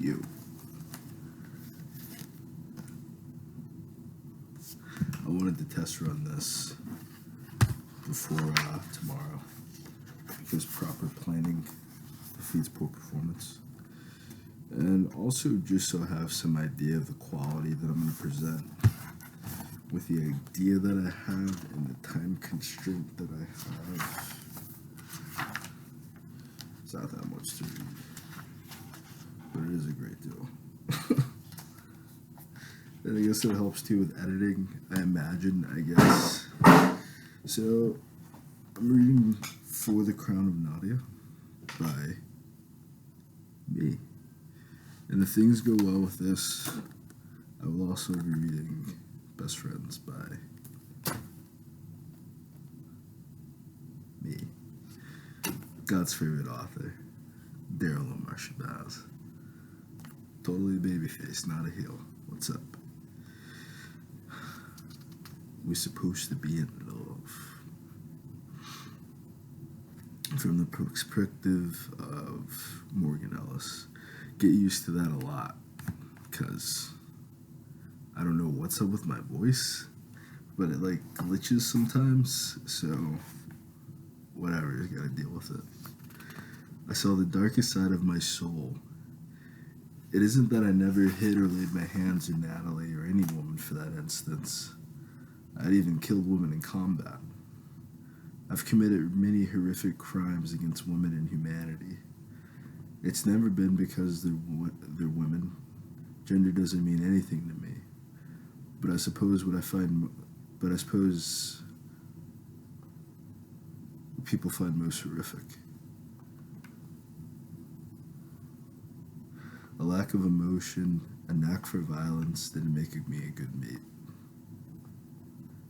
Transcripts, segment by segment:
you. I wanted to test run this before tomorrow because proper planning defeats poor performance. And also just so I have some idea of the quality that I'm going to present with the idea that I have and the time constraint that I have. It's not that much to read, but it is a great deal. And I guess it helps too with editing, I imagine, I guess. So, I'm reading For the Crown of Nadia by me. And if things go well with this, I will also be reading Best Friends by me. God's favorite author, Daryl Omar Shabazz. Totally babyface, not a heel. What's up? We're supposed to be in love. From the perspective of Morgan Ellis. Get used to that a lot, because I don't know what's up with my voice, but it like glitches sometimes, so whatever, you gotta deal with it. I saw the darkest side of my soul. It isn't that I never hit or laid my hands on Natalie or any woman for that instance. I'd even killed women in combat. I've committed many horrific crimes against women and humanity. It's never been because they're women. Gender doesn't mean anything to me. But I suppose what people find most horrific. A lack of emotion, a knack for violence didn't make me a good mate.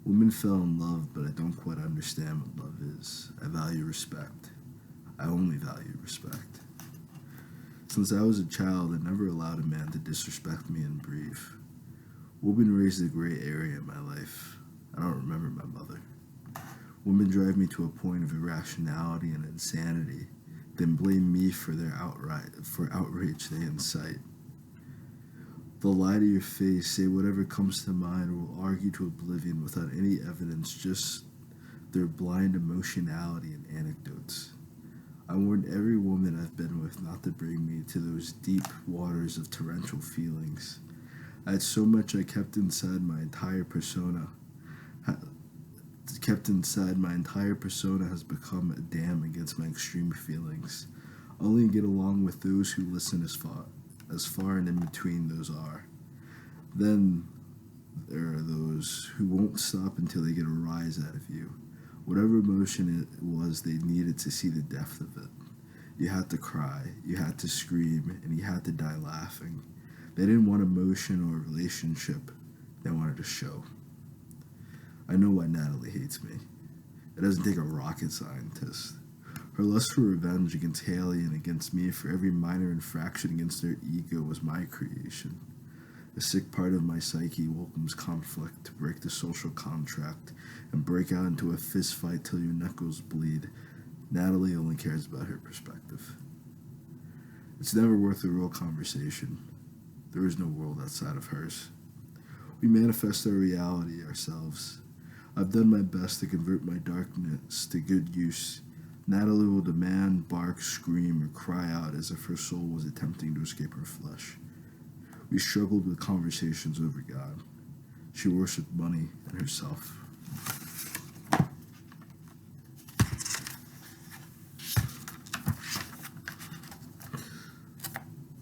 Women fell in love, but I don't quite understand what love is. I value respect. I only value respect. Since I was a child, I never allowed a man to disrespect me in brief. Women raised a gray area in my life. I don't remember my mother. Women drive me to a point of irrationality and insanity, then blame me for outrage they incite. They'll lie to your face, say whatever comes to mind, or will argue to oblivion without any evidence, just their blind emotionality and anecdotes. I warned every woman I've been with not to bring me to those deep waters of torrential feelings. I had so much I kept inside my entire persona. Has become a dam against my extreme feelings. Only get along with those who listen as far and in between those are. Then there are those who won't stop until they get a rise out of you. Whatever emotion it was, they needed to see the depth of it. You had to cry, you had to scream, and you had to die laughing. They didn't want emotion or a relationship, they wanted a show. I know why Natalie hates me. It doesn't take a rocket scientist. Her lust for revenge against Haley and against me for every minor infraction against their ego was my creation. A sick part of my psyche welcomes conflict to break the social contract and break out into a fist fight till your knuckles bleed. Natalie only cares about her perspective. It's never worth a real conversation. There is no world outside of hers. We manifest our reality ourselves. I've done my best to convert my darkness to good use. Natalie will demand, bark, scream, or cry out as if her soul was attempting to escape her flesh. We struggled with conversations over God. She worshipped money and herself.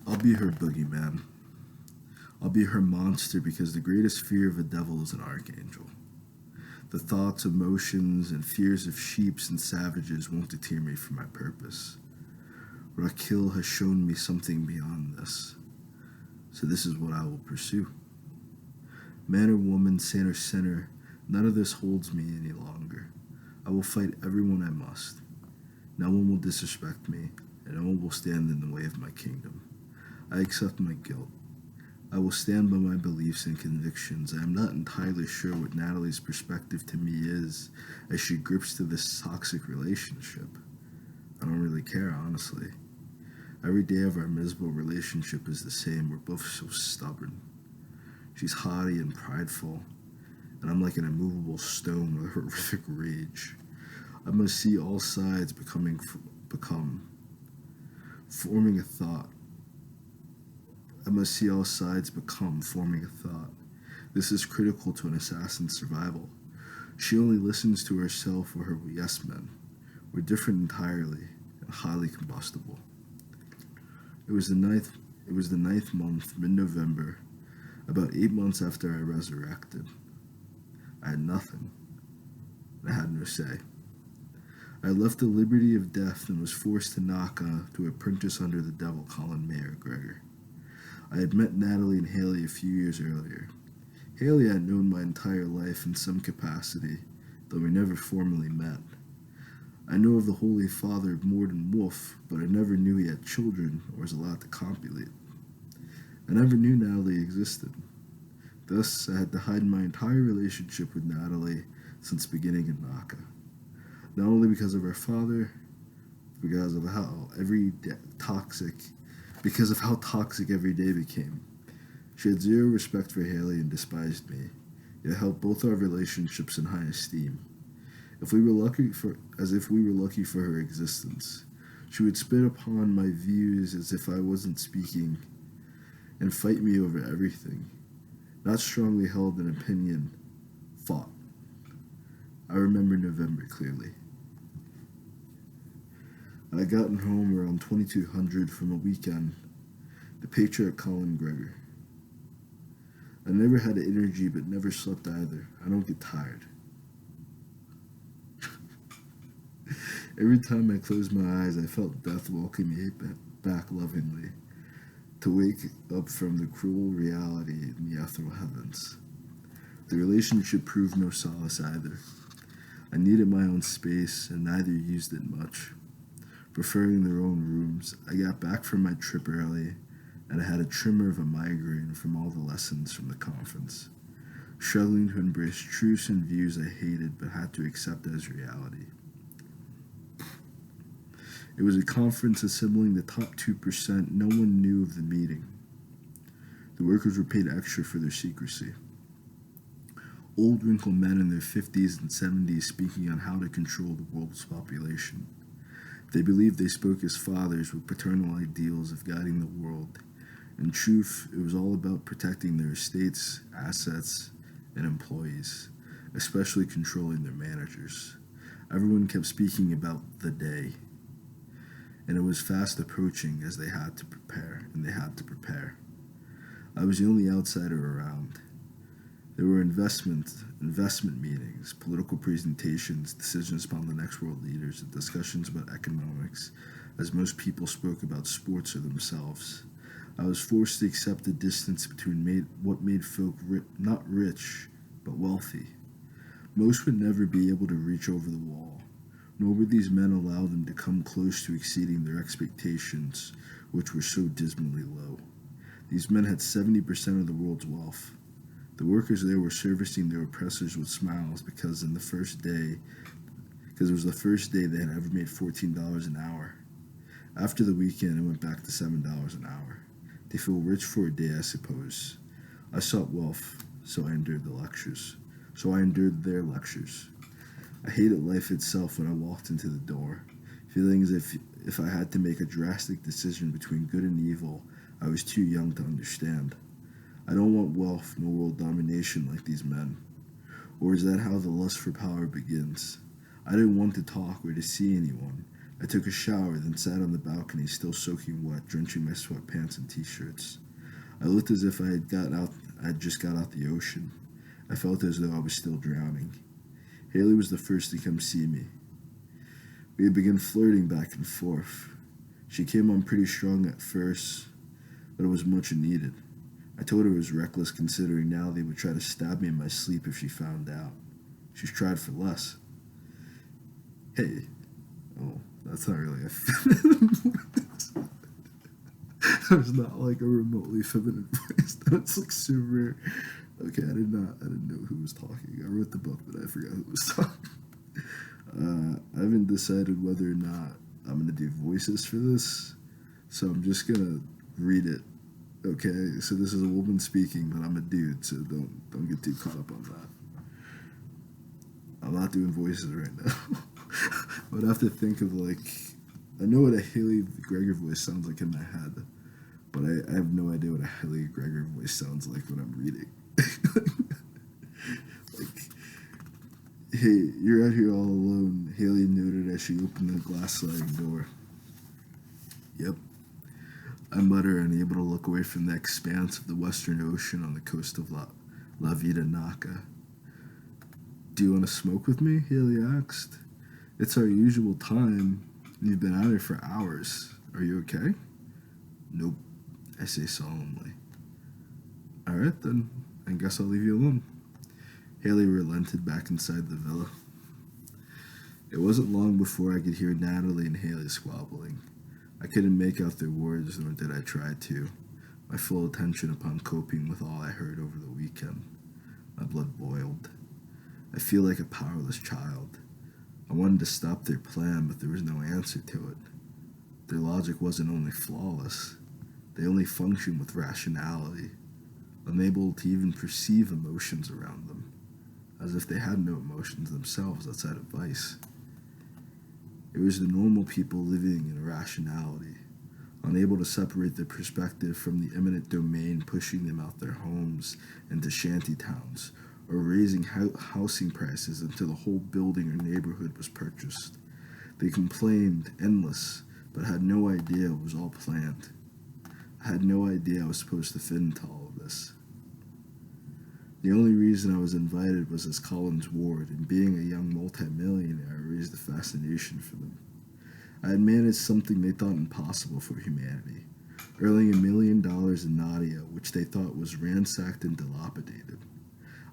I'll be her boogeyman. I'll be her monster because the greatest fear of a devil is an archangel. The thoughts, emotions, and fears of sheeps and savages won't deter me from my purpose. Raquel has shown me something beyond this, so this is what I will pursue. Man or woman, saint or sinner, none of this holds me any longer. I will fight everyone I must. No one will disrespect me, and no one will stand in the way of my kingdom. I accept my guilt. I will stand by my beliefs and convictions. I am not entirely sure what Natalie's perspective to me is as she grips to this toxic relationship. I don't really care, honestly. Every day of our miserable relationship is the same. We're both so stubborn. She's haughty and prideful, and I'm like an immovable stone with horrific rage. I must see all sides become forming a thought. I must see all sides become forming a thought. This is critical to an assassin's survival. She only listens to herself or her yes men. We're different entirely and highly combustible. It was the ninth month, mid-November, about 8 months after I resurrected. I had nothing. I had no say. I left the liberty of death and was forced to knock to apprentice under the devil Colin Mayer Gregor. I had met Natalie and Haley a few years earlier. Haley I had known my entire life in some capacity, though we never formally met. I know of the Holy Father of Morden Wolf, but I never knew he had children or was allowed to copulate. I never knew Natalie existed. Thus, I had to hide my entire relationship with Natalie since beginning in Naka. Not only because of her father, because of how toxic every day became. She had zero respect for Haley and despised me, yet held both our relationships in high esteem. As if we were lucky for her existence. She would spit upon my views as if I wasn't speaking, and fight me over everything. Not strongly held an opinion, fought. I remember November clearly. I had gotten home around 2200 from a weekend, the patriarch Colin Gregor. I never had energy but never slept either. I don't get tired. Every time I closed my eyes, I felt death welcome me back lovingly, to wake up from the cruel reality in the ethereal heavens. The relationship proved no solace either. I needed my own space, and neither used it much. Preferring their own rooms, I got back from my trip early, and I had a tremor of a migraine from all the lessons from the conference, struggling to embrace truths and views I hated but had to accept as reality. It was a conference assembling the top 2%. No one knew of the meeting. The workers were paid extra for their secrecy. Old wrinkled men in their 50s and 70s speaking on how to control the world's population. They believed they spoke as fathers with paternal ideals of guiding the world. In truth, it was all about protecting their estates, assets, and employees, especially controlling their managers. Everyone kept speaking about the day, and it was fast approaching as they had to prepare. I was the only outsider around. There were investment meetings, political presentations, decisions upon the next world leaders, and discussions about economics, as most people spoke about sports or themselves. I was forced to accept the distance between what made folk not rich, but wealthy. Most would never be able to reach over the wall, nor would these men allow them to come close to exceeding their expectations, which were so dismally low. These men had 70% of the world's wealth. The workers there were servicing their oppressors with smiles because it was the first day they had ever made $14 an hour. After the weekend, it went back to $7 an hour. They feel rich for a day, I suppose. I sought wealth, so I endured their lectures. I hated life itself when I walked into the door, feeling as if I had to make a drastic decision between good and evil I was too young to understand. I don't want wealth nor world domination like these men. Or is that how the lust for power begins? I didn't want to talk or to see anyone. I took a shower, then sat on the balcony, still soaking wet, drenching my sweatpants and t-shirts. I looked as if I had just got out the ocean. I felt as though I was still drowning. Haley was the first to come see me. We had begun flirting back and forth. She came on pretty strong at first, but it was much needed. I told her it was reckless considering now they would try to stab me in my sleep if she found out. She's tried for less. Hey. Oh, that's not really a feminine voice. There's not like a remotely feminine voice. That's like super. Okay, I didn't know who was talking. I wrote the book, but I forgot who was talking. I haven't decided whether or not I'm gonna do voices for this. So I'm just gonna read it. Okay, so this is a woman speaking, but I'm a dude, so don't get too caught up on that. I'm not doing voices right now. I would have to think of like I know what a Haley Gregor voice sounds like in my head, but I have no idea what a Haley Gregor voice sounds like when I'm reading. Like, hey, you're out here all alone, Haley noted as she opened the glass sliding door. Yep, I mutter, unable to look away from the expanse of the Western Ocean on the coast of La Vida Naca. Do you want to smoke with me? Haley asked. It's our usual time. You've been out here for hours. Are you okay? Nope, I say solemnly. All right, then. I guess I'll leave you alone. Haley relented back inside the villa. It wasn't long before I could hear Natalie and Haley squabbling. I couldn't make out their words, nor did I try to, my full attention upon coping with all I heard over the weekend. My blood boiled. I feel like a powerless child. I wanted to stop their plan, but there was no answer to it. Their logic wasn't only flawless, they only functioned with rationality, unable to even perceive emotions around them, as if they had no emotions themselves outside of vice. It was the normal people living in irrationality, unable to separate their perspective from the imminent domain pushing them out their homes into shanty towns, or raising housing prices until the whole building or neighborhood was purchased. They complained, endless, but had no idea it was all planned. I had no idea I was supposed to fit into all of this. The only reason I was invited was as Colin's ward, and being a young multimillionaire, I raised a fascination for them. I had managed something they thought impossible for humanity, earning $1 million in Nadia, which they thought was ransacked and dilapidated.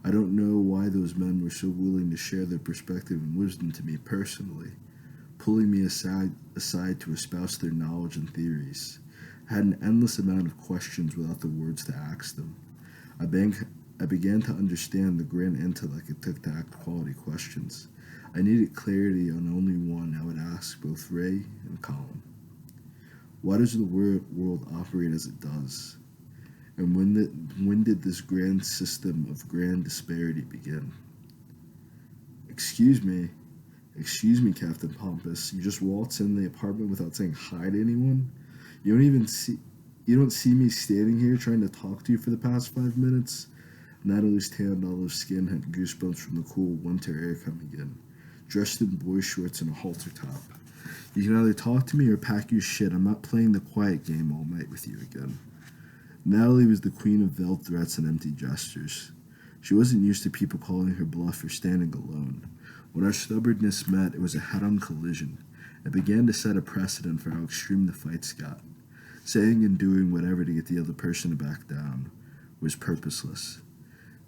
I don't know why those men were so willing to share their perspective and wisdom to me personally, pulling me aside to espouse their knowledge and theories. I had an endless amount of questions without the words to ask them. I began to understand the grand intellect it took to ask quality questions. I needed clarity on only one I would ask both Ray and Colin. Why does the world operate as it does? And when did this grand system of grand disparity begin? Excuse me, Captain Pompous. You just waltz in the apartment without saying hi to anyone? You don't see me standing here trying to talk to you for the past 5 minutes? Natalie's tanned olive skin had goosebumps from the cool winter air coming in, dressed in boy shorts and a halter top. You can either talk to me or pack your shit. I'm not playing the quiet game all night with you again. Natalie was the queen of veiled threats and empty gestures. She wasn't used to people calling her bluff or standing alone. When our stubbornness met, it was a head-on collision. It began to set a precedent for how extreme the fights got. Saying and doing whatever to get the other person to back down was purposeless,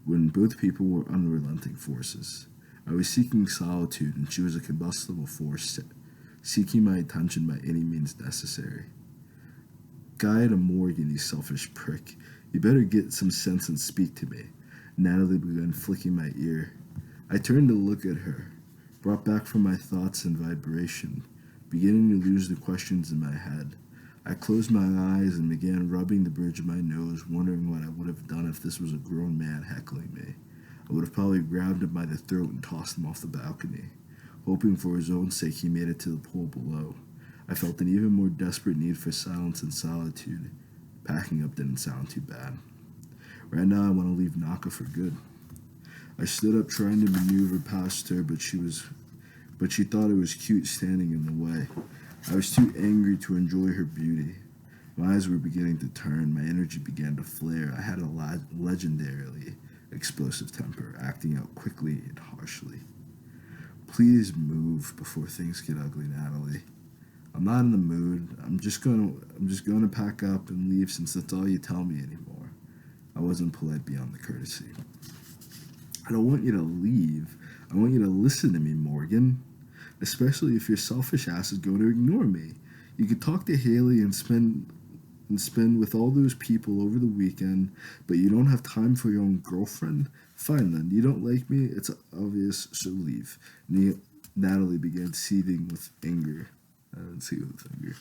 when both people were unrelenting forces. I was seeking solitude, and she was a combustible force, seeking my attention by any means necessary. Guy at a Morgan, you selfish prick. You better get some sense and speak to me. Natalie began flicking my ear. I turned to look at her, brought back from my thoughts and vibration, beginning to lose the questions in my head. I closed my eyes and began rubbing the bridge of my nose, wondering what I would have done if this was a grown man heckling me. I would have probably grabbed him by the throat and tossed him off the balcony. Hoping for his own sake he made it to the pool below. I felt an even more desperate need for silence and solitude. Packing up didn't sound too bad. Right now I want to leave Naka for good. I stood up trying to maneuver past her, but she thought it was cute standing in the way. I was too angry to enjoy her beauty. My eyes were beginning to turn, my energy began to flare. I had a legendarily explosive temper, acting out quickly and harshly. Please move before things get ugly, Natalie. I'm not in the mood. I'm just gonna pack up and leave since that's all you tell me anymore. I wasn't polite beyond the courtesy. I don't want you to leave. I want you to listen to me, Morgan. Especially if your selfish ass is going to ignore me. You could talk to Haley and spend with all those people over the weekend, but you don't have time for your own girlfriend? Fine then, you don't like me, it's obvious, so leave. Natalie began seething with anger. I didn't see with anger.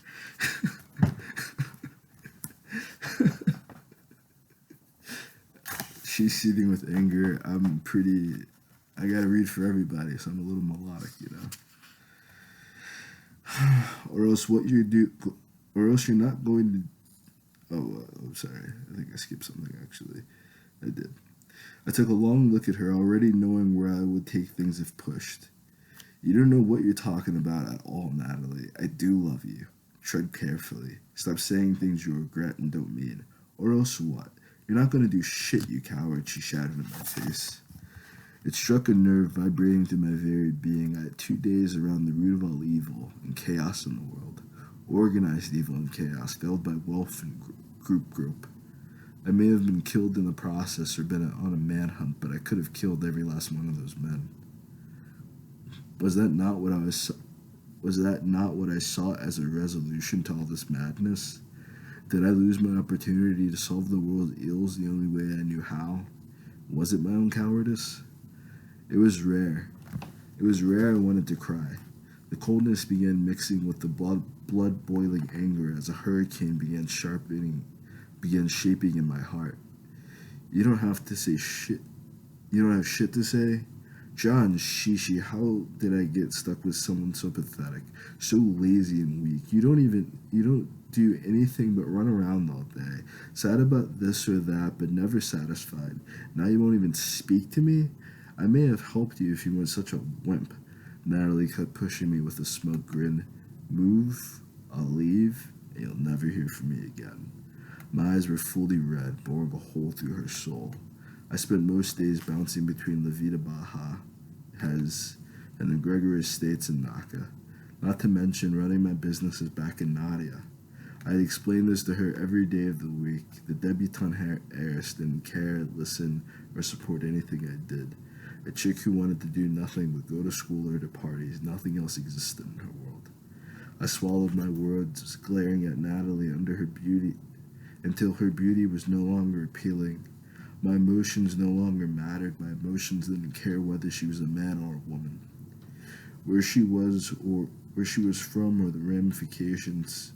She's seething with anger. I gotta read for everybody, so I'm a little melodic, or else what you do, or else you're not going to. Oh, I'm sorry. I think I skipped something, actually. I did. I took a long look at her, already knowing where I would take things if pushed. You don't know what you're talking about at all, Natalie. I do love you. Tread carefully. Stop saying things you regret and don't mean. Or else what? You're not gonna do shit, you coward, she shouted in my face. It struck a nerve vibrating through my very being. I had 2 days around the root of all evil and chaos in the world. Organized evil and chaos, veiled by wealth and group. I may have been killed in the process or been on a manhunt, but I could have killed every last one of those men. Was that not what I saw as a resolution to all this madness? Did I lose my opportunity to solve the world's ills the only way I knew how? Was it my own cowardice? It was rare. It was rare I wanted to cry. The coldness began mixing with the blood-boiling anger as a hurricane began shaping in my heart. You don't have to say shit. You don't have shit to say? John, Shishi, how did I get stuck with someone so pathetic, so lazy and weak? You don't do anything but run around all day, sad about this or that, but never satisfied. Now you won't even speak to me? I may have helped you if you weren't such a wimp. Natalie kept pushing me with a smug grin. Move, I'll leave, and you'll never hear from me again. My eyes were fully red, boring a hole through her soul. I spent most days bouncing between La Vida Baja, Hez, and the Gregor Estates in Naka, not to mention running my businesses back in Nadia. I had explained this to her every day of the week. The debutante heiress didn't care, listen, or support anything I did. A chick who wanted to do nothing but go to school or to parties. Nothing else existed in her world. I swallowed my words, glaring at Natalie under her beauty, until her beauty was no longer appealing. My emotions no longer mattered. My emotions didn't care whether she was a man or a woman. Where she was from or the ramifications.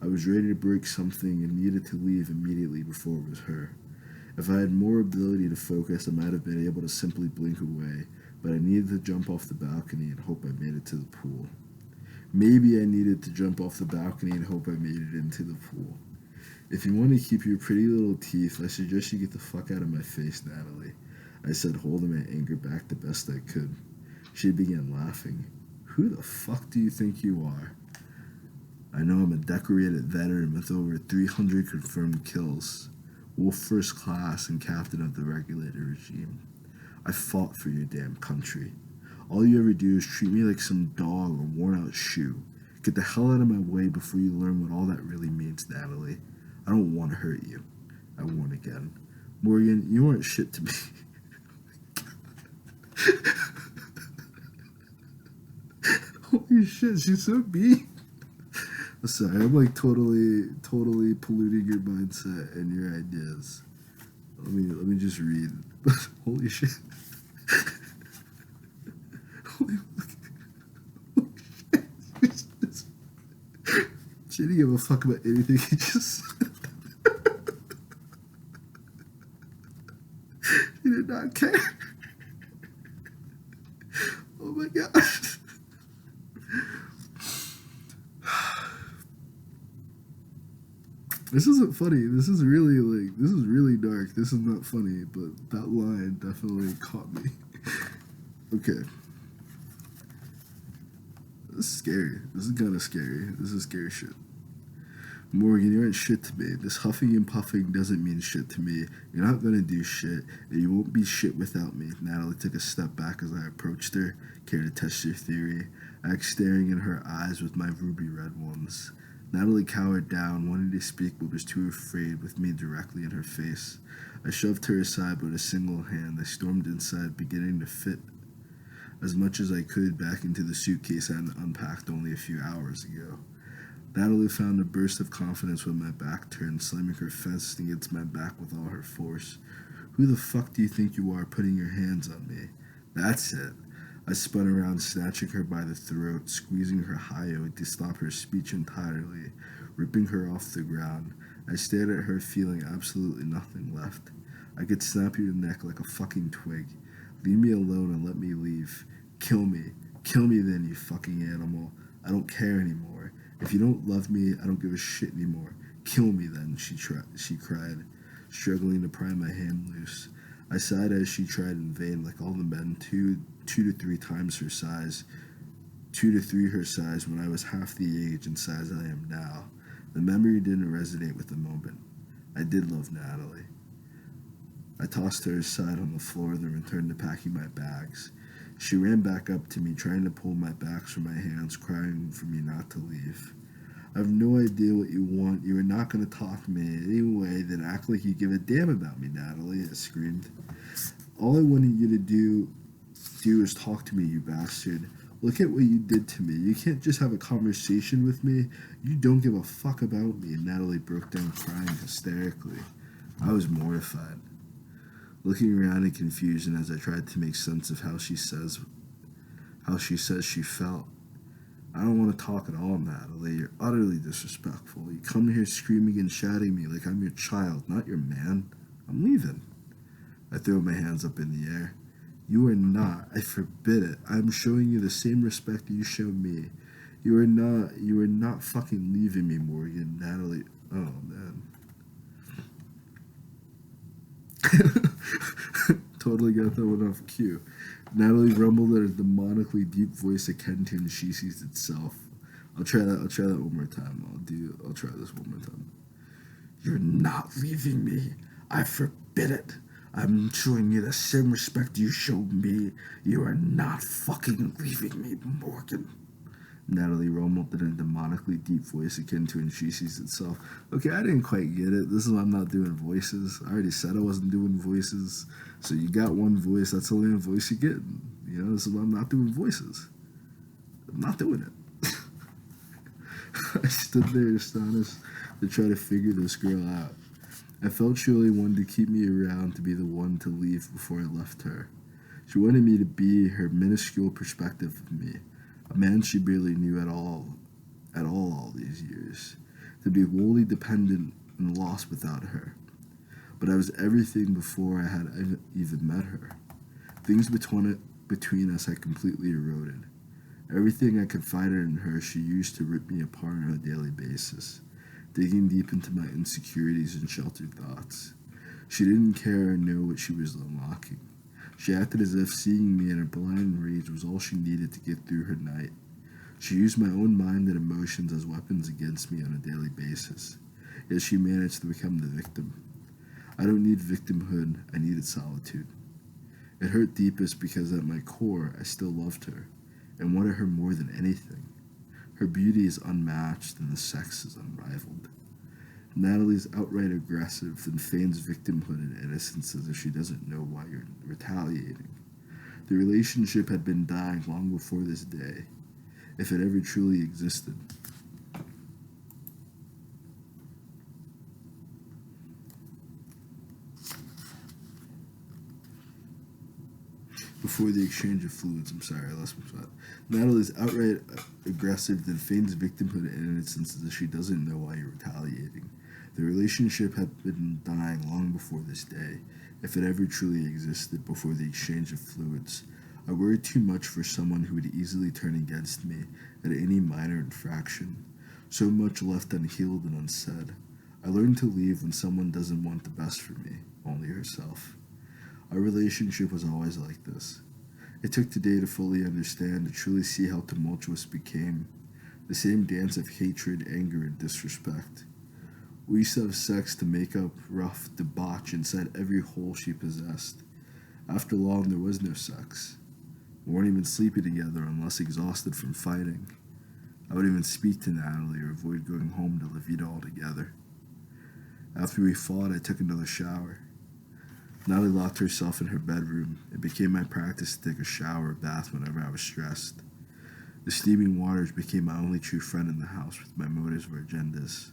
I was ready to break something and needed to leave immediately before it was her. If I had more ability to focus, I might have been able to simply blink away, but I needed to jump off the balcony and hope I made it to the pool. Maybe I needed to jump off the balcony and hope I made it into the pool. If you want to keep your pretty little teeth, I suggest you get the fuck out of my face, Natalie. I said, holding my anger back the best I could. She began laughing. Who the fuck do you think you are? I know I'm a decorated veteran with over 300 confirmed kills. Wolf first class and captain of the regulator regime. I fought for your damn country. All you ever do is treat me like some dog or worn out shoe. Get the hell out of my way before you learn what all that really means, Natalie. I don't want to hurt you. I warn again. Morgan, you aren't shit to me. Holy shit, she's so mean. Sorry, I'm like totally polluting your mindset and your ideas. Let me just read. Holy shit. Holy shit. She didn't give a fuck about anything he just said. She did not care. Oh my gosh. This isn't funny. This is really dark. This is not funny, but that line definitely caught me. Okay. This is scary. This is kind of scary. This is scary shit. Morgan, you aren't shit to me. This huffing and puffing doesn't mean shit to me. You're not gonna do shit, and you won't be shit without me. Natalie took a step back as I approached her. Care to test your theory? I was staring in her eyes with my ruby red ones. Natalie cowered down, wanting to speak but was too afraid, with me directly in her face. I shoved her aside with a single hand. I stormed inside, beginning to fit as much as I could back into the suitcase I had unpacked only a few hours ago. Natalie found a burst of confidence when my back turned, slamming her fist against my back with all her force. Who the fuck do you think you are putting your hands on me? That's it. I spun around, snatching her by the throat, squeezing her hyoid to stop her speech entirely. ripping her off the ground. I stared at her, feeling absolutely nothing left. I could snap your neck like a fucking twig. Leave me alone and let me leave. Kill me. Kill me then, you fucking animal. I don't care anymore. If you don't love me, I don't give a shit anymore. Kill me then, she cried, struggling to pry my hand loose. I sighed as she tried in vain, like all the men, two to three times her size, 2 to 3 her size when I was half the age and size I am now. The memory didn't resonate with the moment. I did love Natalie. I tossed her aside on the floor, then returned to packing my bags. She ran back up to me, trying to pull my bags from my hands, crying for me not to leave. I have no idea what you want. You are not going to talk to me in any way, then act like you give a damn about me, Natalie, I screamed. All I wanted you to do is talk to me, you bastard. Look at what you did to me. You can't just have a conversation with me. You don't give a fuck about me. And Natalie broke down crying hysterically. I was mortified, looking around in confusion as I tried to make sense of how she says she felt. I don't want to talk at all, Natalie. You're utterly disrespectful. You come here screaming and shouting at me like I'm your child, not your man. I'm leaving. I threw my hands up in the air. You are not. I forbid it. I'm showing you the same respect you show me. You are not fucking leaving me, Morgan. Natalie. Oh, man. Totally got that one off cue. Natalie rumbled in a demonically deep voice akin to she sees itself. I'll try that one more time. I'll try this one more time. You're not leaving me. I forbid it. I'm showing you the same respect you showed me. You are not fucking leaving me, Morgan. Natalie rumbled in a demonically deep voice akin to when she sees itself. Okay, I didn't quite get it. This is why I'm not doing voices. I already said I wasn't doing voices. So you got one voice. That's the only voice you get. You know, this is why I'm not doing voices. I'm not doing it. I stood there astonished to try to figure this girl out. I felt she only wanted to keep me around to be the one to leave before I left her. She wanted me to be her minuscule perspective of me, a man she barely knew at all these years, to be wholly dependent and lost without her. But I was everything before I had even met her. Things between us had completely eroded. Everything I confided in her she used to rip me apart on a daily basis, digging deep into my insecurities and sheltered thoughts. She didn't care or know what she was unlocking. She acted as if seeing me in a blind rage was all she needed to get through her night. She used my own mind and emotions as weapons against me on a daily basis, yet she managed to become the victim. I don't need victimhood, I needed solitude. It hurt deepest because at my core, I still loved her, and wanted her more than anything. Her beauty is unmatched and the sex is unrivaled. Natalie's outright aggressive and feigns victimhood and innocence as if she doesn't know why you're retaliating. The relationship had been dying long before this day, if it ever truly existed. Before the exchange of fluids, I lost my thought. Natalie's outright aggressive, then feigns victimhood and innocence as if she doesn't know why you're retaliating. The relationship had been dying long before this day, if it ever truly existed before the exchange of fluids. I worried too much for someone who would easily turn against me at any minor infraction. So much left unhealed and unsaid. I learned to leave when someone doesn't want the best for me, only herself. Our relationship was always like this. It took today to fully understand, to truly see how tumultuous it became. The same dance of hatred, anger, and disrespect. We used to have sex to make up rough debauch inside every hole she possessed. After long, there was no sex. We weren't even sleeping together unless exhausted from fighting. I would even speak to Natalie or avoid going home to live it all together. After we fought, I took another shower. Natalie locked herself in her bedroom. It became my practice to take a shower or bath whenever I was stressed. The steaming waters became my only true friend in the house with my motives or agendas.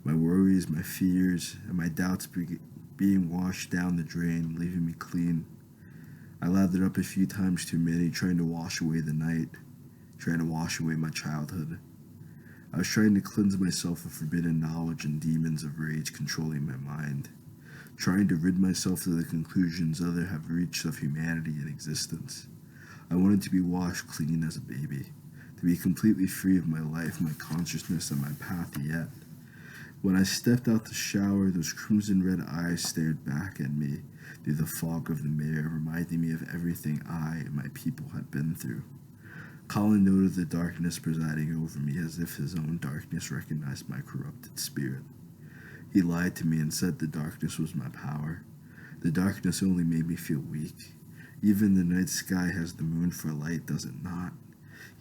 My worries, my fears, and my doubts being washed down the drain, leaving me clean. I lathered up a few times too many, trying to wash away the night, trying to wash away my childhood. I was trying to cleanse myself of forbidden knowledge and demons of rage controlling my mind, trying to rid myself of the conclusions others have reached of humanity and existence. I wanted to be washed clean as a baby, to be completely free of my life, my consciousness, and my path yet. When I stepped out the shower, those crimson red eyes stared back at me through the fog of the mirror, reminding me of everything I and my people had been through. Colin noted the darkness presiding over me as if his own darkness recognized my corrupted spirit. He lied to me and said the darkness was my power. The darkness only made me feel weak. Even the night sky has the moon for light, does it not?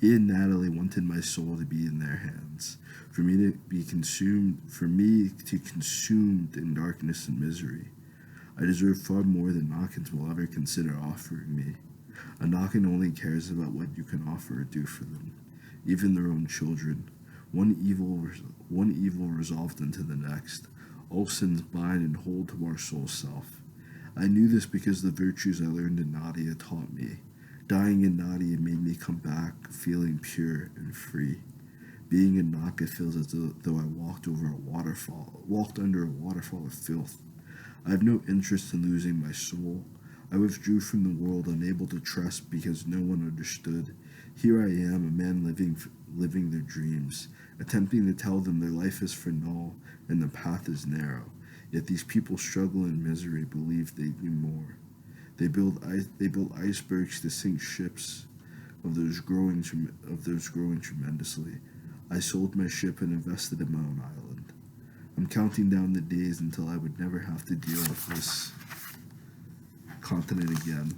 He and Natalie wanted my soul to be in their hands, for me to be consumed, for me to consumed in darkness and misery. I deserve far more than Knockins will ever consider offering me. A Knockin only cares about what you can offer or do for them, even their own children. One evil resolved into the next. All sins bind and hold to our soul self. I knew this because the virtues I learned in Nadia taught me. Dying in Nadia made me come back feeling pure and free. Being in Naka feels as though I walked under a waterfall of filth. I have no interest in losing my soul. I withdrew from the world, unable to trust because no one understood. Here I am, a man living their dreams, attempting to tell them their life is for null and the path is narrow. Yet these people struggle in misery, believe they do more. They build icebergs to sink ships of those growing tremendously. I sold my ship and invested in my own island. I'm counting down the days until I would never have to deal with this continent again.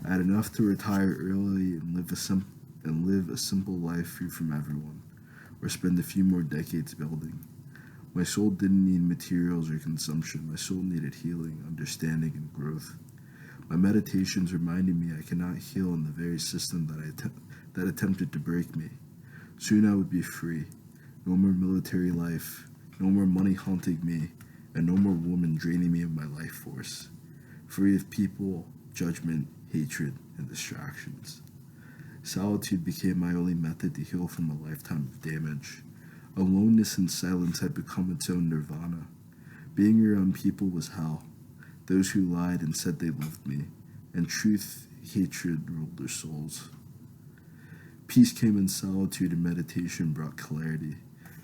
I had enough to retire early and live a simple life free from everyone, or spend a few more decades building. My soul didn't need materials or consumption. My soul needed healing, understanding, and growth. My meditations reminded me I cannot heal in the very system that attempted to break me. Soon I would be free. No more military life, no more money haunting me, and no more women draining me of my life force. Free of people, judgment, hatred, and distractions. Solitude became my only method to heal from a lifetime of damage. Aloneness and silence had become its own nirvana. Being around people was hell. Those who lied and said they loved me, and truth, hatred ruled their souls. Peace came in solitude, and meditation brought clarity.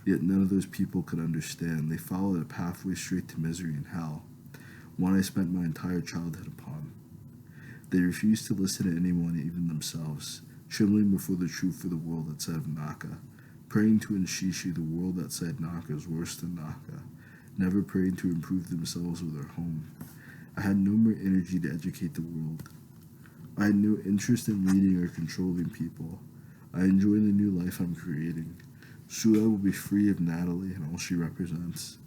Yet none of those people could understand. They followed a pathway straight to misery and hell, one I spent my entire childhood upon. They refused to listen to anyone, even themselves, trembling before the truth of the world outside of Naka, praying to Inshishi, the world outside Naka is worse than Naka, never praying to improve themselves or their home. I had no more energy to educate the world. I had no interest in leading or controlling people. I enjoy the new life I'm creating. Soon I will be free of Natalie and all she represents.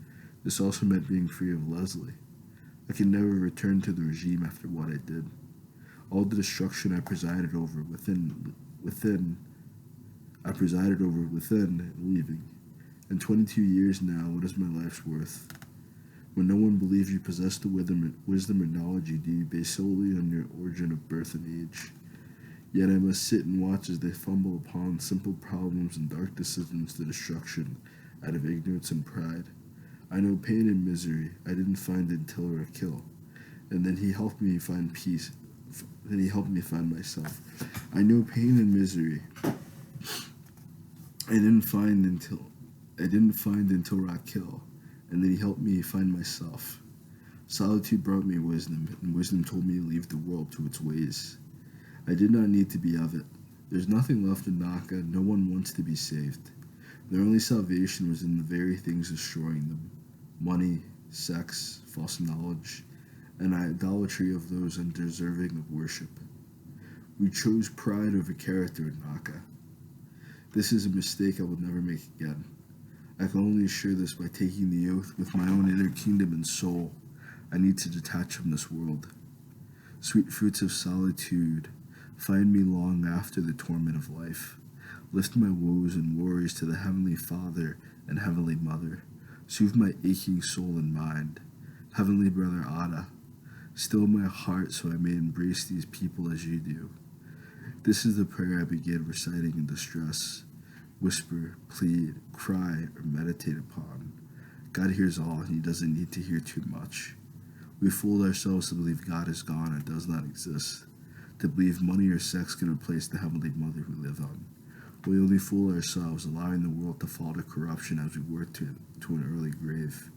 This also meant being free of Leslie. I can never return to the regime after what I did. All the destruction I presided over within and leaving. In 22 years now, what is my life's worth? When no one believes you possess the wisdom or knowledge you do, based solely on your origin of birth and age. Yet I must sit and watch as they fumble upon simple problems and dark decisions to destruction out of ignorance and pride. I know pain and misery I didn't find until or kill. And then he helped me find peace. Then he helped me find myself. I know pain and misery I didn't find until Raquel, and then he helped me find myself. Solitude brought me wisdom, and wisdom told me to leave the world to its ways. I did not need to be of it. There's nothing left in Naka. No one wants to be saved. Their only salvation was in the very things destroying them: money, sex, false knowledge, and idolatry of those undeserving of worship. We chose pride over character in Naka. This is a mistake I will never make again. I can only assure this by taking the oath with my own inner kingdom and soul. I need to detach from this world. Sweet fruits of solitude, find me long after the torment of life. Lift my woes and worries to the Heavenly Father and Heavenly Mother. Soothe my aching soul and mind. Heavenly Brother Ada, still my heart so I may embrace these people as you do. This is the prayer I began reciting in distress. whisper, plead, cry, or meditate upon. God hears all, and He doesn't need to hear too much. We fooled ourselves to believe God is gone and does not exist, to believe money or sex can replace the Heavenly Mother we live on. We only fool ourselves, allowing the world to fall to corruption as we work to an early grave.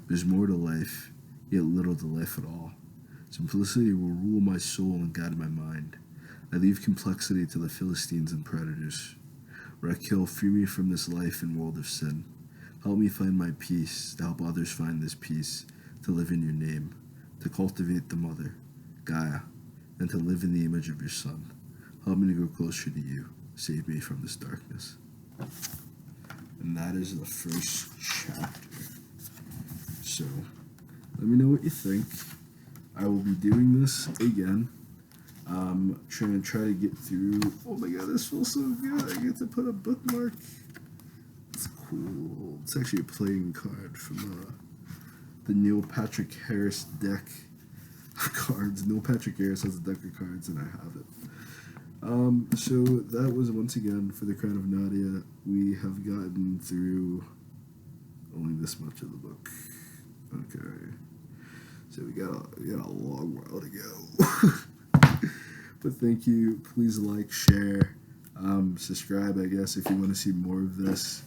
There's more to life, yet little to life at all. Simplicity will rule my soul and guide my mind. I leave complexity to the Philistines and predators. Raquel, free me from this life and world of sin. Help me find my peace, to help others find this peace, to live in your name, to cultivate the mother, Gaia, and to live in the image of your Son. Help me to grow closer to you. Save me from this darkness. And that is the first chapter. So, let me know what you think. I will be doing this again. Trying to get through. Oh my god, this feels so good. I get to put a bookmark. It's cool. It's actually a playing card from the Neil Patrick Harris deck of cards. Neil Patrick Harris has a deck of cards, and I have it. So that was once again for the Crown of Nadia. We have gotten through only this much of the book. Okay. So we got a long while to go. But thank you. Please like, share, subscribe, I guess, if you want to see more of this.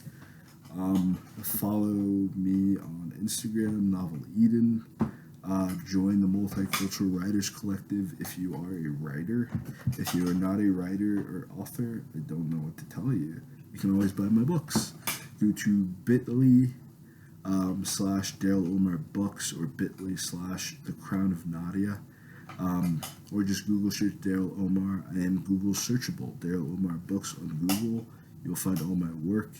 Follow me on Instagram, Novel Eden. Join the Multicultural Writers Collective if you are a writer. If you are not a writer or author, I don't know what to tell you. You can always buy my books. Go to bit.ly /Daryl Omar Books or bit.ly /The Crown of Nadia. Or just Google search Daryl Omar. I am Google searchable. Daryl Omar Books on Google. You'll find all my work.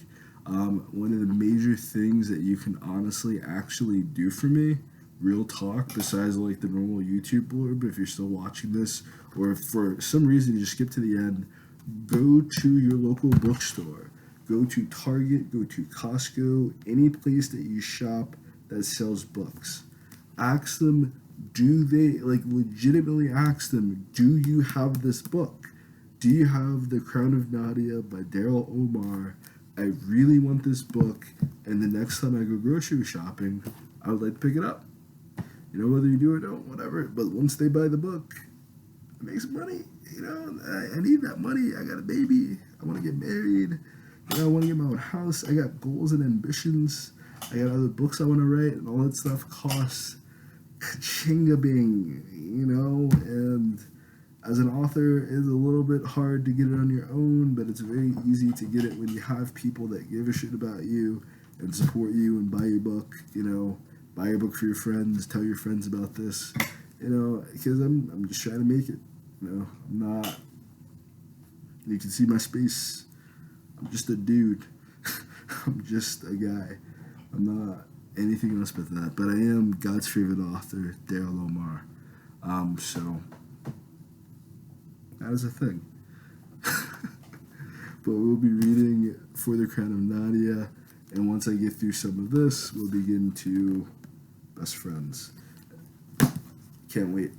One of the major things that you can honestly actually do for me, real talk, besides like the normal YouTube blurb, if you're still watching this, or if for some reason you just skip to the end, go to your local bookstore. Go to Target, go to Costco, any place that you shop that sells books. Ask them, legitimately ask them, do you have this book? Do you have The Crown of Nadia by Daryl Omar? I really want this book, and the next time I go grocery shopping, I would like to pick it up. You know, whether you do or don't, whatever. But once they buy the book, it makes money. You know, I need that money. I got a baby. I want to get married. You know, I want to get my own house. I got goals and ambitions. I got other books I want to write, and all that stuff costs ka-chinga-bing, you know, and as an author, it's a little bit hard to get it on your own, but it's very easy to get it when you have people that give a shit about you and support you and buy your book, you know, buy your book for your friends, tell your friends about this, you know, because I'm just trying to make it, you know, I'm not, you can see my space, I'm just a dude, I'm just a guy, I'm not anything else but that, but I am God's favorite author, Daryl Omar, so that is a thing. But we'll be reading For the Crown of Nadia, and once I get through some of this, we'll begin to Best Friends. Can't wait.